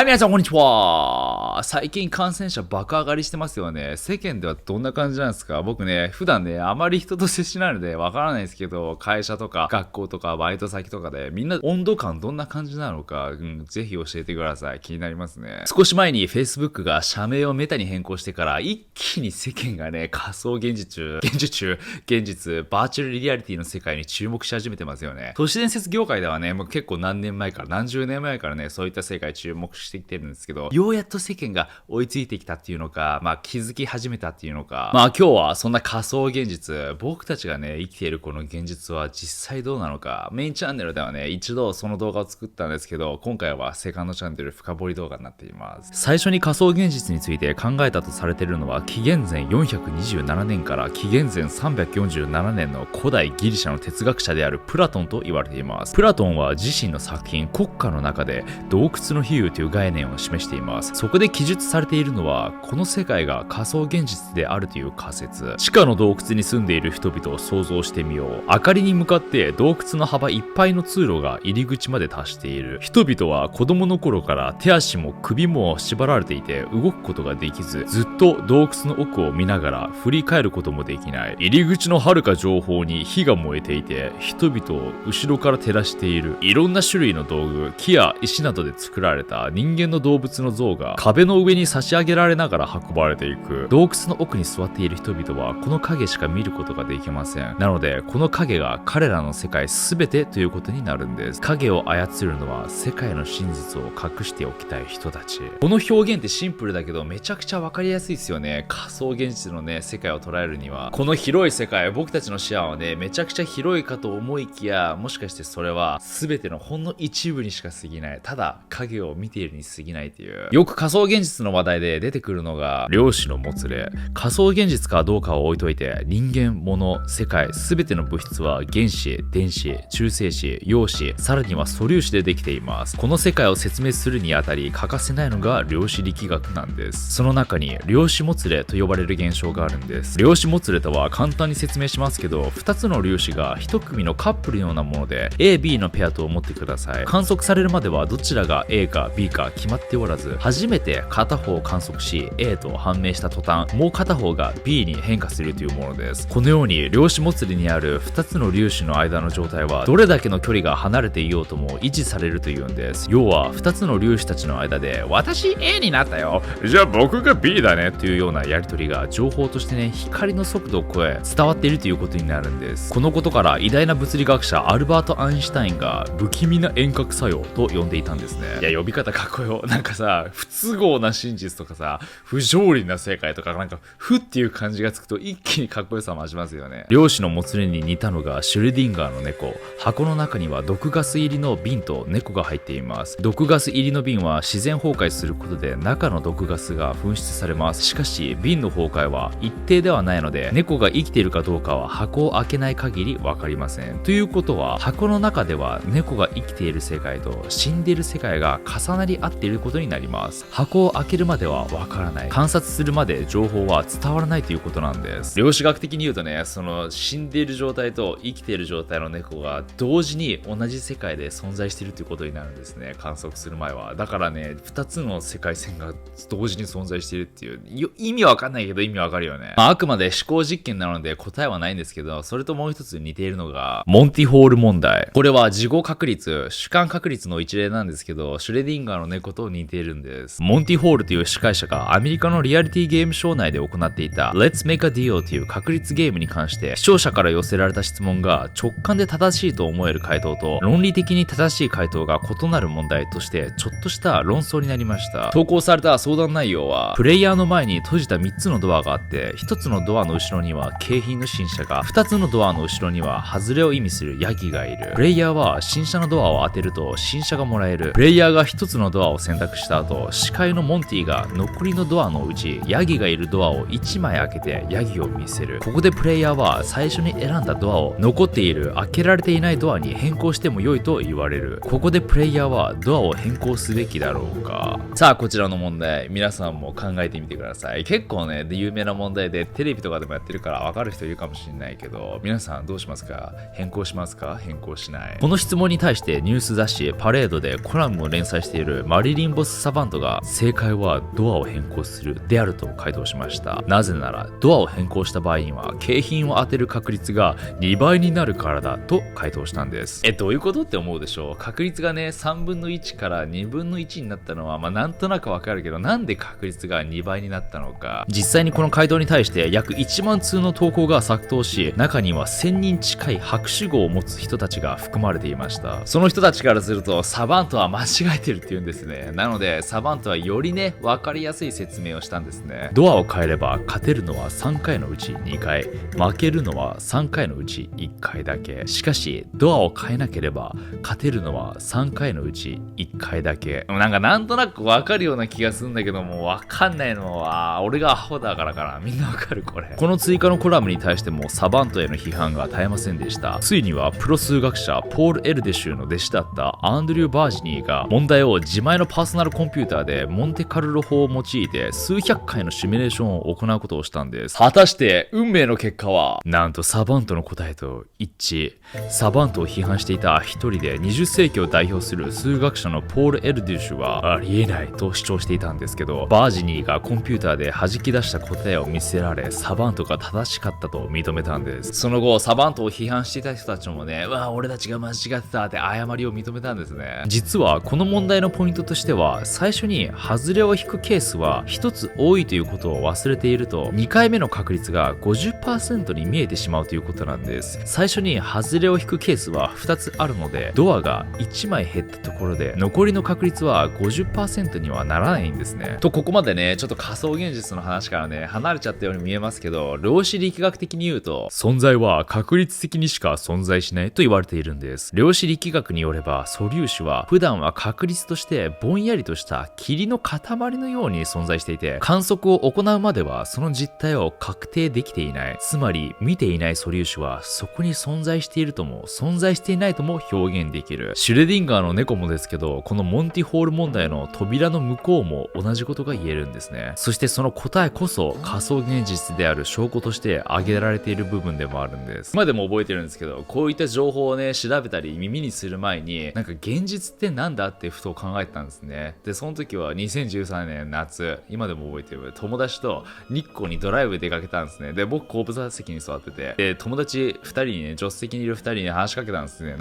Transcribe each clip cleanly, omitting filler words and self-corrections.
はい、皆さん、こんにちは。最近感染者爆上がりしてますよね。世間ではどんな感じなんですか？僕ね、普段ね、あまり人と接しないのでわからないですけど、会社とか学校とかバイト先とかでみんな温度感どんな感じなのか、ぜひ教えてください。気になりますね。少し前に Facebook が社名をメタに変更してから、一気に世間がね、仮想現実、バーチャルリアリティの世界に注目し始めてますよね。都市伝説業界ではね、もう結構何十年前からね、そういった世界注目してきてるんですけど、ようやっと世間が追いついてきたっていうのか、気づき始めたっていうのか、今日はそんな仮想現実、僕たちがね、生きているこの現実は実際どうなのか、メインチャンネルではね、一度その動画を作ったんですけど、今回はセカンドチャンネル深掘り動画になっています。最初に仮想現実について考えたとされているのは、紀元前427年から紀元前347年の古代ギリシャの哲学者であるプラトンと言われています。プラトンは自身の作品国家の中で洞窟の比喩という概念を示しています。そこで記述されているのは、この世界が仮想現実であるという仮説。地下の洞窟に住んでいる人々を想像してみよう。明かりに向かって洞窟の幅いっぱいの通路が入り口まで達している。人々は子供の頃から手足も首も縛られていて動くことができず、ずっと洞窟の奥を見ながら振り返ることもできない。入り口の遥か上方に火が燃えていて、人々を後ろから照らしている。いろんな種類の道具、木や石などで作られた人間の動物の像が壁の上に差し上げられながら運ばれていく。洞窟の奥に座っている人々はこの影しか見ることができません。なのでこの影が彼らの世界全てということになるんです。影を操るのは世界の真実を隠しておきたい人たち。この表現ってシンプルだけどめちゃくちゃわかりやすいですよね。仮想現実のね世界を捉えるには、この広い世界、僕たちの視野はねめちゃくちゃ広いかと思いきや、もしかしてそれは全てのほんの一部にしか過ぎない、ただ影を見ているに過ぎないっていう。よく仮想現実の話題で出てくるのが量子のもつれ。仮想現実かどうかを置いといて、人間、物、世界全ての物質は原子、電子、中性子、陽子、さらには素粒子でできています。この世界を説明するにあたり欠かせないのが量子力学なんです。その中に量子もつれと呼ばれる現象があるんです。量子もつれとは簡単に説明しますけど、2つの粒子が1組のカップルのようなもので A、B のペアと思ってください。観測されるまではどちらが A か B か決まっておらず、初めて片方を観測し A と判明した途端、もう片方が B に変化するというものです。このように量子もつれにある2つの粒子の間の状態はどれだけの距離が離れていようとも維持されるというんです。要は2つの粒子たちの間で、私 A になったよ、じゃあ僕が B だねというようなやり取りが情報としてね、光の速度を超え伝わっているということになるんです。このことから偉大な物理学者アルバート・アインシュタインが不気味な遠隔作用と呼んでいたんですね。いや、呼び方かっこよ。なんかさ、不都合な真実とかさ、不条理な世界とか、なんか不っていう感じがつくと一気にかっこよさ増しますよね。量子のもつれに似たのがシュレディンガーの猫。箱の中には毒ガス入りの瓶と猫が入っています。毒ガス入りの瓶は自然崩壊することで中の毒ガスが噴出されます。しかし瓶の崩壊は一定ではないので、猫が生きているかどうかは箱を開けない限りわかりません。ということは、箱の中では猫が生きている世界と死んでいる世界が重なり合っていることになります。箱を開けるまではわからない、観察するまで情報は伝わらないということなんです。量子学的に言うとね、その死んでいる状態と生きている状態の猫が同時に同じ世界で存在しているということになるんですね。観測する前は。だからね、2つの世界線が同時に存在しているっていう、意味わかんないけど意味わかるよね。あくまで思考実験なので答えはないんですけど、それともう一つ似ているのがモンティホール問題。これは事後確率、主観確率の一例なんですけど、シュレディンガーの猫と似ているんです。モンティホールという司会者がアメリカのリアリティゲームショー内で行っていた Let's Make a Deal という確率ゲームに関して、視聴者から寄せられた質問が直感で正しいと思える回答と論理的に正しい回答が異なる問題としてちょっとした論争になりました。投稿された相談内容は、プレイヤーの前に閉じた3つのドアがあって、1つのドアの後ろには景品の新車が、2つのドアの後ろには外れを意味するヤギがいる。プレイヤーは新車のドアを当てると新車がもらえる。プレイヤーが1つのドアを選択した後、司会のモンティが残りのドアのうちヤギがいるドアを1枚開けてヤギを見せる。ここでプレイヤーは最初に選んだドアを残っている開けられていないドアに変更しても良いと言われる。ここでプレイヤーはドアを変更すべきだろうか。さあ、こちらの問題、皆さんも考えてみてください。結構ね、有名な問題でテレビとかでもやってるから分かる人いるかもしれないけど、皆さんどうしますか？変更しますか？変更しない？この質問に対してニュース雑誌パレードでコラムを連載しているマリリン・ボス・サバントが正解はドアを変更するであると回答しました。なぜならドアを変更した場合には景品を当てる確率が2倍になるからだと回答したんです。どういうことって思うでしょう。確率がね3分の1から2分の1になったのはなんとなくわかるけど、なんで確率が2倍になったのか。実際にこの回答に対して約1万通の投稿が殺到し、中には1000人近い博士号を持つ人たちが含まれていました。その人たちからするとサバントは間違えてるって言うんですね。なのでサバントはよりね分かりやすい説明をしたんですね。ドアを変えれば勝てるのは3回のうち2回、負けるのは3回のうち1回だけ。しかしドアを変えなければ勝てるのは3回のうち1回だけ。なんとなく分かるような気がするんだけども、分かんないのは俺がアホだからかな。みんな分かるこれ。この追加のコラムに対してもサバントへの批判が絶えませんでした。ついにはプロ数学者ポール・エルデシュの弟子だったアンドリュー・バージニーが問題を自前のパーソナルコンピューターでモンテカルロ法を用いて数百回のシミュレーションを行うことをしたんです。果たして運命の結果は、なんとサバントの答えと一致。サバントを批判していた一人で20世紀を代表する数学者のポール・エルディッシュはありえないと主張していたんですけど、バージニーがコンピューターで弾き出した答えを見せられ、サバントが正しかったと認めたんです。その後サバントを批判していた人たちもね、俺たちが間違ってたって誤りを認めたんですね。実はこの問題のポイントとしては、最初に外れを引くケースは一つ多いということを忘れていると、2回目の確率が 50% に見えてしまうということなんです。最初に外れを引くケースは2つあるので、ドアが1枚減ったところで残りの確率は 50% にはならないんですね。とここまでねちょっと仮想現実の話からね離れちゃったように見えますけど、量子力学的に言うと存在は確率的にしか存在しないと言われているんです。量子力学によれば素粒子は普段は確率としてぼんやりとした霧の塊のように存在していて、観測を行うまではその実態を確定できていない。つまり見ていない素粒子はそこに存在しているとも存在していないとも表現できる。シュレディンガーの猫もですけど、このモンティホール問題の扉の向こうも同じことが言えるんですね。そしてその答えこそ仮想現実である証拠として挙げられている部分でもあるんです。今でも覚えてるんですけど、こういった情報をね調べたり耳にする前に現実ってなんだってふと考えてたんですね。でその時は2013年夏、今でも覚えてる、友達と日光にドライブ出かけたんですね。で僕後部座席に座ってて、で友達2人にね、助手席にいる2人に話しかけたんですね。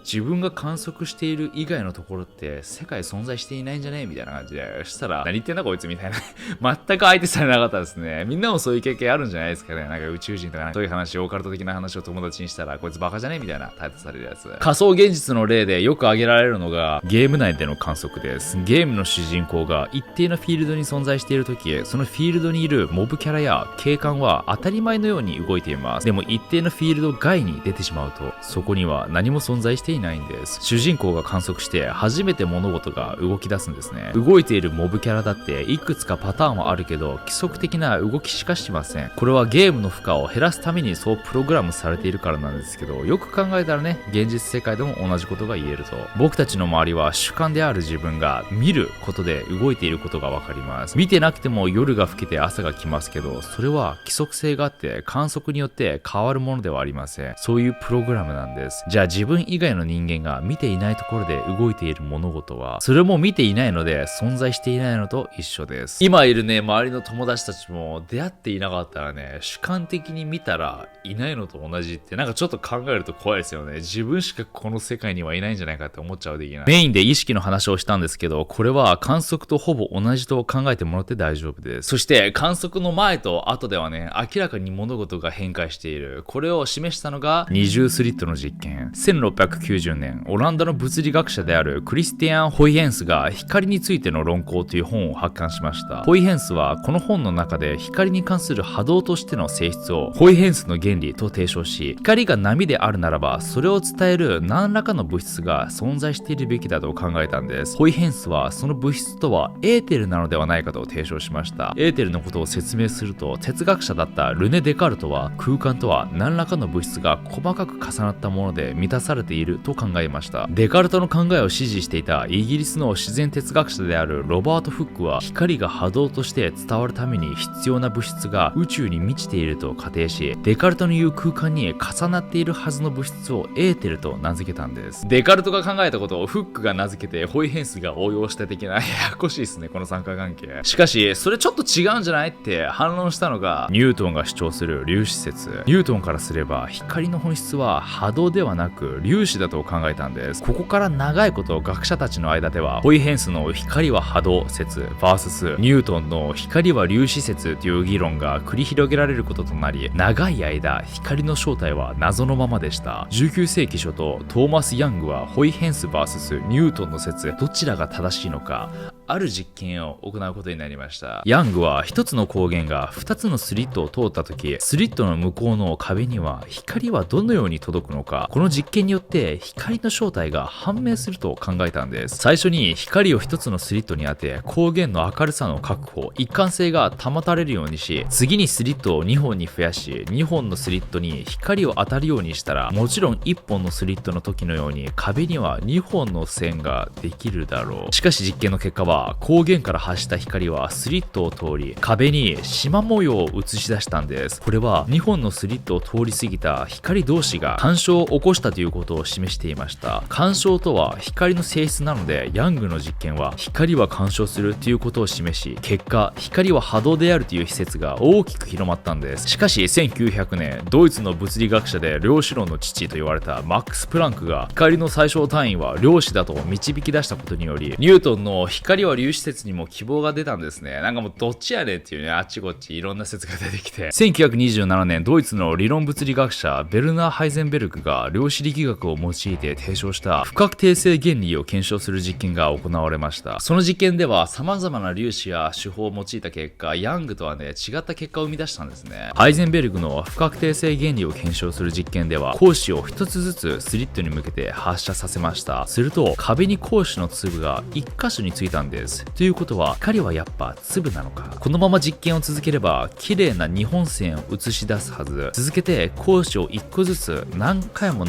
自分が観測している以外のところって世界存在していないんじゃねみたいな感じで、そしたら何言ってんだこいつみたいな全く相手されなかったですね。みんなもそういう経験あるんじゃないですかね。宇宙人とかそういう話、オーカルト的な話を友達にしたらこいつバカじゃねみたいな態度されるやつ。仮想現実の例でよく挙げられるのがゲーム内での観測です。ゲームの主人公が一定のフィールドに存在している時、そのフィールドにいるモブキャラや警官は当たり前のように動いています。でも一定のフィールド外に出てしまうと、そこには何も存在していないんです。主人公が観測して初めて物事が動き出すんですね。動いているモブキャラだっていくつかパターンはあるけど、規則的な動きしかしません。これはゲームの負荷を減らすためにそうプログラムされているからなんですけど、よく考えたらね、現実世界でも同じことが言えると。僕たちの周りは主観である自分が見ることで動いていることがわかります。見てなくても夜が更けて朝が来ますけど、それは規則性があって観測によって変わるものではありません。そういうプログラムなんです。じゃあ自分以外の人間が見ていないところで動いている物事は、それも見ていないので存在していないのと一緒です。今いるね周りの友達たちも出会っていなかったらね、主観的に見たらいないのと同じってちょっと考えると怖いですよね。自分しかこの世界にはいないんじゃないかって思っちゃうできない。メインで意識の話をしたんですけど、これは観測とほぼ同じと考えてもらって大丈夫です。そして観測の前と後ではね、明らかに物事が変化している。これを示したのが二重スリットの実験。1690年、オランダの物理学者であるクリスティアン・ホイヘンスが光についての論考という本を発刊しました。ホイヘンスはこの本の中で光に関する波動としての性質をホイヘンスの原理と提唱し、光が波であるならばそれを伝える何らかの物質が存在しているべきだと考えたんです。ホイヘンスはその物質とはエーテルなのではないかと提唱しました。エーテルのことを説明すると、哲学者だったルネ・デカルトは空間とは何らかの物質が細かく重なったもので満たされていると考えました。デカルトの考えを支持していたイギリスの自然哲学者であるロバート・フックは、光が波動として伝わるために必要な物質が宇宙に満ちていると仮定し、デカルトの言う空間に重なっているはずの物質をエーテルと名付けたんです。デカルトが考えたことをフックが名付けて、ホイヘンスが応用して的な、ややこしいですね、この三角関係。しかし、それちょっと違うんじゃないって反論したのが、ニュートンが主張する粒子説。ニュートンからすれば、光の本質は波動ではなく粒子だと考えたんです。ここから長いこと学者たちの間では、ホイヘンスの光は波動説 vs ニュートンの光は粒子説という議論が繰り広げられることとなり、長い間光の正体は謎のままでした。19世紀初頭、トーマス・ヤングはホイヘンス vs ニュートンの説、どちらが正しいのか、ある実験を行うことになりました。ヤングは一つの光源が二つのスリットを通った時、スリットの向こうの壁には光はどのように届くのか、この実験によって光の正体が判明すると考えたんです。最初に光を一つのスリットに当て、光源の明るさの確保、一貫性が保たれるようにし、次にスリットを2本に増やし、2本のスリットに光を当たるようにしたら、もちろん1本のスリットの時のように壁には2本の線ができるだろう。しかし実験の結果は、光源から発した光はスリットを通り、壁に縞模様を映し出したんです。これは2本のスリットを通り過ぎた光同士が干渉を起こしたということを示していました。干渉とは光の性質なので、ヤングの実験は光は干渉するということを示し、結果光は波動であるという施説が大きく広まったんです。しかし1900年、ドイツの物理学者で量子論の父と言われたマックス・プランクが、光の最小単位は量子だと導き出したことにより、ニュートンの光は粒子説にも希望が出たんですね。なんかもうどっちやねんっていうね、あっちこっちいろんな説が出てきて、1927年、ドイツの理論物理学者ベルナー・ハイゼンベルクが量子力学を用いて提唱した不確定性原理を検証する実験が行われました。その実験では様々な粒子や手法を用いた結果、ヤングとはね、違った結果を生み出したんですね。ハイゼンベルグの不確定性原理を検証する実験では、光子を一つずつスリットに向けて発射させました。すると壁に光子の粒が1箇所についたんです。ということは、光はやっぱ粒なのか。このまま実験を続ければ綺麗な2本線を映し出すはず。続けて光子を1個ずつ何回も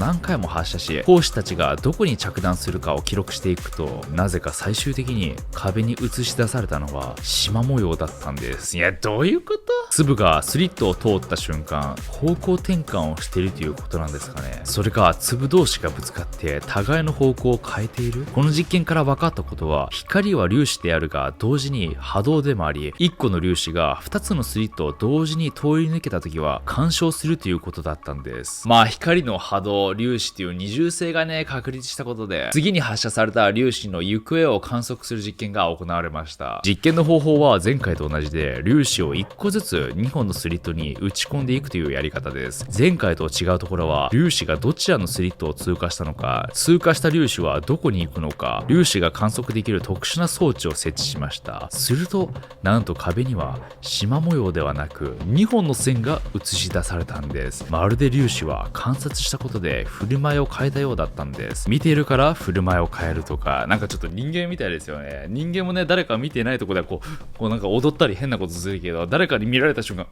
発射し、光子たちがどこに着弾するかを記録していくと、なぜか最終的に壁に映し出されたのは縞模様だったんです。いや、どういうこと？粒がスリットを通った瞬間、方向転換をしているということなんですかね。それか粒同士がぶつかって互いの方向を変えている。この実験から分かったことは、光は粒子であるが同時に波動でもあり、1個の粒子が2つのスリットを同時に通り抜けた時は干渉するということだったんです。まあ光の波動、粒子という二重性がね、確立したことで、次に発射された粒子の行方を観測する実験が行われました。実験の方法は前回と同じで、粒子を1個ずつ2本のスリットに打ち込んでいくというやり方です。前回と違うところは、粒子がどちらのスリットを通過したのか、通過した粒子はどこに行くのか、粒子が観測できる特殊な装置を設置しました。すると、なんと壁には縞模様ではなく2本の線が映し出されたんです。まるで粒子は観察したことで振る舞いを変えたようだったんです。見ているから振る舞いを変えるとか、なんかちょっと人間みたいですよね。人間もね、誰か見ていないところでこうなんか踊ったり変なことするけど、誰かに見られた瞬間、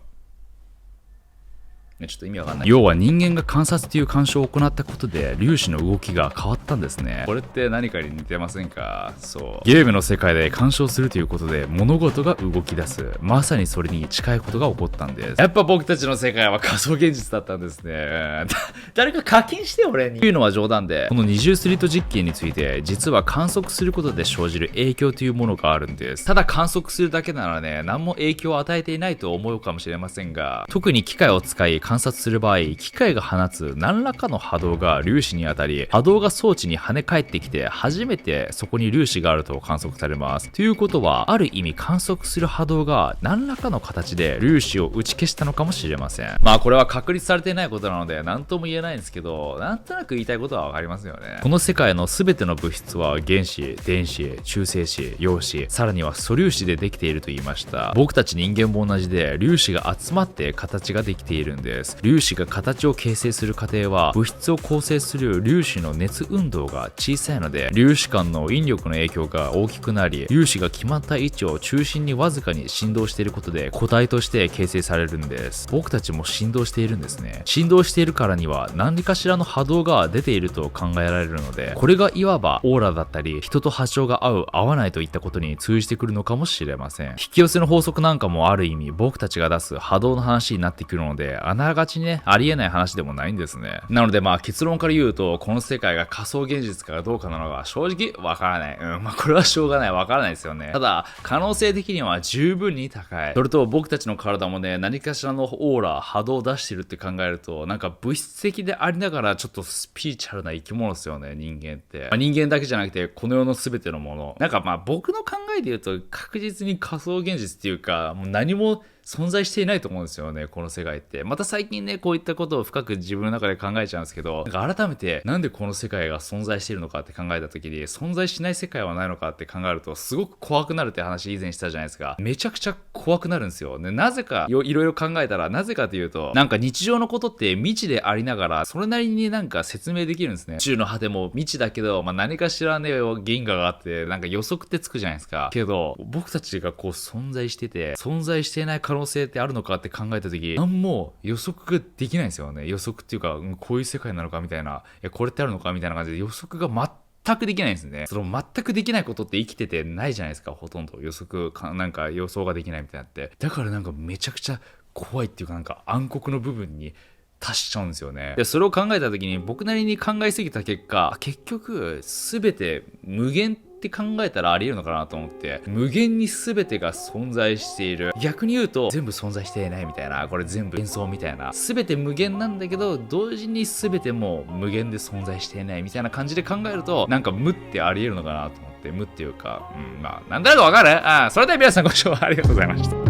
ちょっと意味わかんない。要は人間が観察という干渉を行ったことで粒子の動きが変わったんですね。これって何かに似てませんか？そう。ゲームの世界で干渉するということで物事が動き出す。まさにそれに近いことが起こったんです。やっぱ僕たちの世界は仮想現実だったんですね。誰か課金して俺に。というのは冗談で、この二重スリット実験について実は観測することで生じる影響というものがあるんです。ただ観測するだけならね、何も影響を与えていないと思うかもしれませんが、特に機械を使い観察する場合、機械が放つ何らかの波動が粒子に当たり、波動が装置に跳ね返ってきて初めてそこに粒子があると観測されます。ということは、ある意味観測する波動が何らかの形で粒子を打ち消したのかもしれません。まあこれは確立されていないことなので何とも言えないんですけど、なんとなく言いたいことはわかりますよね。この世界の全ての物質は原子、電子、中性子、陽子、さらには素粒子でできていると言いました。僕たち人間も同じで、粒子が集まって形ができているんです。粒子が形を形成する過程は、物質を構成する粒子の熱運動が小さいので、粒子間の引力の影響が大きくなり、粒子が決まった位置を中心にわずかに振動していることで固体として形成されるんです。僕たちも振動しているんですね。振動しているからには何かしらの波動が出ていると考えられるので、これがいわばオーラだったり、人と波長が合う合わないといったことに通じてくるのかもしれません。引き寄せの法則なんかもある意味僕たちが出す波動の話になってくるので、アナながちにね、ありえない話でもないんですね。なので結論から言うと、この世界が仮想現実かどうかなのが正直わからない。これはしょうがない。わからないですよね。ただ、可能性的には十分に高い。それと僕たちの体もね、何かしらのオーラ、波動を出してるって考えると、なんか物質的でありながらちょっとスピリチュアルな生き物ですよね、人間って。人間だけじゃなくて、この世の全てのもの。なんか僕の考えで言うと、確実に仮想現実っていうか、もう何も存在していないと思うんですよね、この世界って。また最近ね、こういったことを深く自分の中で考えちゃうんですけど、なんか改めて、なんでこの世界が存在しているのかって考えた時に、存在しない世界はないのかって考えると、すごく怖くなるって話以前したじゃないですか。めちゃくちゃ怖くなるんですよ。ね、なぜかいろいろ考えたら、なぜかというと、なんか日常のことって未知でありながら、それなりになんか説明できるんですね。宇宙の果ても未知だけど、何かしらね、原因があって、なんか予測ってつくじゃないですか。けど、僕たちがこう存在してて、存在していない可能性ってあるのかって考えた時、何も予測ができないんですよね。予測っていうか、こういう世界なのかみたいな、これってあるのかみたいな感じで予測が全くできないんですね。その全くできないことって生きててないじゃないですか、ほとんど。予測か、なんか予想ができないみたいなって。だからなんかめちゃくちゃ怖いっていうか、なんか暗黒の部分に達しちゃうんですよね。で、それを考えた時に僕なりに考えすぎた結果、結局全て無限って考えたらありえるのかなと思って、無限に全てが存在している。逆に言うと全部存在していないみたいな、これ全部幻想みたいな、全て無限なんだけど同時に全ても無限で存在していないみたいな感じで考えると、なんか無ってありえるのかなと思って。無っていうか、なんだかわかる？それでは皆さんご視聴ありがとうございました。